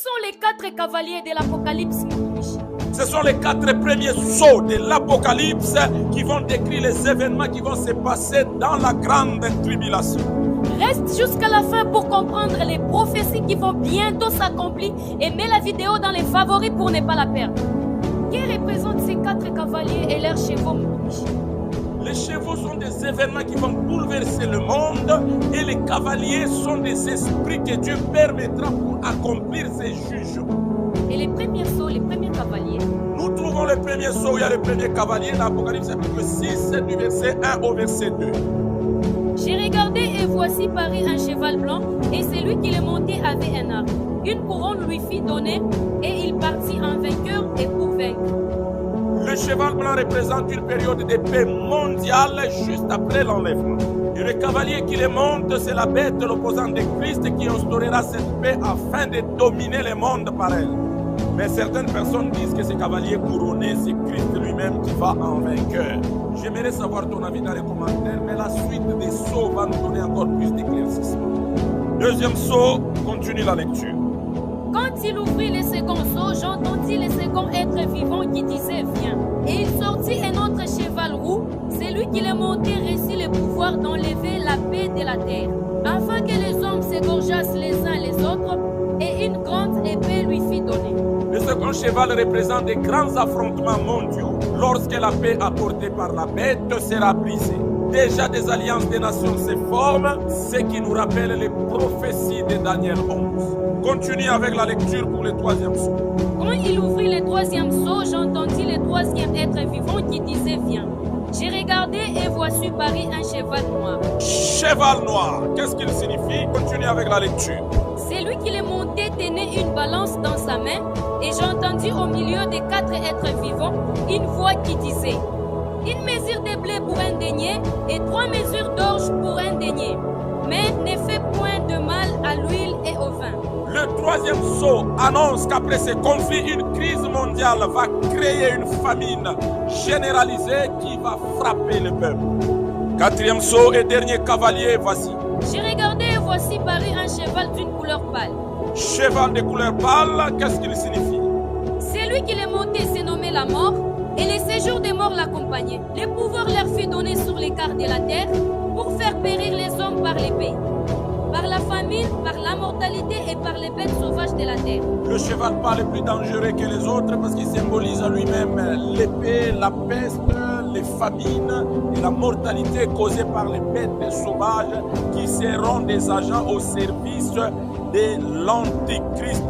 sont les 4 cavaliers de l'Apocalypse? Ce sont les 4 premiers sceaux de l'Apocalypse qui vont décrire les événements qui vont se passer dans la grande tribulation. Reste jusqu'à la fin pour comprendre les prophéties qui vont bientôt s'accomplir et mets la vidéo dans les favoris pour ne pas la perdre. Que représentent ces 4 cavaliers et leurs chevaux? Les chevaux sont des événements qui vont bouleverser le monde et les cavaliers sont des esprits que Dieu permettra pour accomplir ses jugements. Et les premiers sceaux, les premiers cavaliers? Nous trouvons le premier sceau, il y a le premier cavalier dans l'Apocalypse chapitre 6 du verset 1 au verset 2. J'ai regardé et voici parut un cheval blanc et celui qui le montait avait un arc. Une couronne lui fit donner et il partit en vainqueur et pour vaincre. Le cheval blanc représente une période de paix mondiale juste après l'enlèvement. Et le cavalier qui le monte, c'est la bête, l'opposant de Christ, qui instaurera cette paix afin de dominer le monde par elle. Mais certaines personnes disent que ce cavalier couronné, c'est Christ lui-même qui va en vainqueur. J'aimerais savoir ton avis dans les commentaires, mais la suite des sceaux va nous donner encore plus d'éclaircissement. Deuxième sceau, continue la lecture. Quand il ouvrit le second sceau, j'entendis le second être vivant qui disait « Viens ». Et il sortit un autre cheval roux. Celui qui le montait reçut le pouvoir d'enlever la paix de la terre, afin que les hommes s'égorgeassent les uns les autres, et une grande épée lui fit donner. Le second cheval représente des grands affrontements mondiaux, lorsque la paix apportée par la bête sera brisée. Déjà des alliances des nations se forment, ce qui nous rappelle les prophéties de Daniel 11. Continue avec la lecture pour le troisième sceau. Quand il ouvrit le troisième sceau, j'entendis le troisième être vivant qui disait « Viens ». J'ai regardé et voici parut un cheval noir. Cheval noir, qu'est-ce qu'il signifie? Continue avec la lecture. Celui qui le montait tenait une balance dans sa main et j'entendis au milieu des 4 êtres vivants une voix qui disait « Une mesure de blé pour un denier et 3 mesures d'orge pour un denier, mais ne fais point de mal à l'huile et au vin. » Le troisième sceau annonce qu'après ces conflits, une crise mondiale va créer une famine généralisée qui va frapper le peuple. Quatrième sceau et dernier cavalier, voici. J'ai regardé et voici parut un cheval d'une couleur pâle. Cheval de couleur pâle, qu'est-ce qu'il signifie? Celui qui le montait s'est nommé la mort, et les séjours des morts l'accompagnaient. Le pouvoir leur fut donné sur l'écart de la terre pour faire périr les hommes par l'épée, par la famine, par la mortalité et par les bêtes sauvages de la terre. Le cheval pâle est plus dangereux que les autres parce qu'il symbolise en lui-même l'épée, la peste, les famines et la mortalité causée par les bêtes sauvages qui seront des agents au service de l'Antichrist.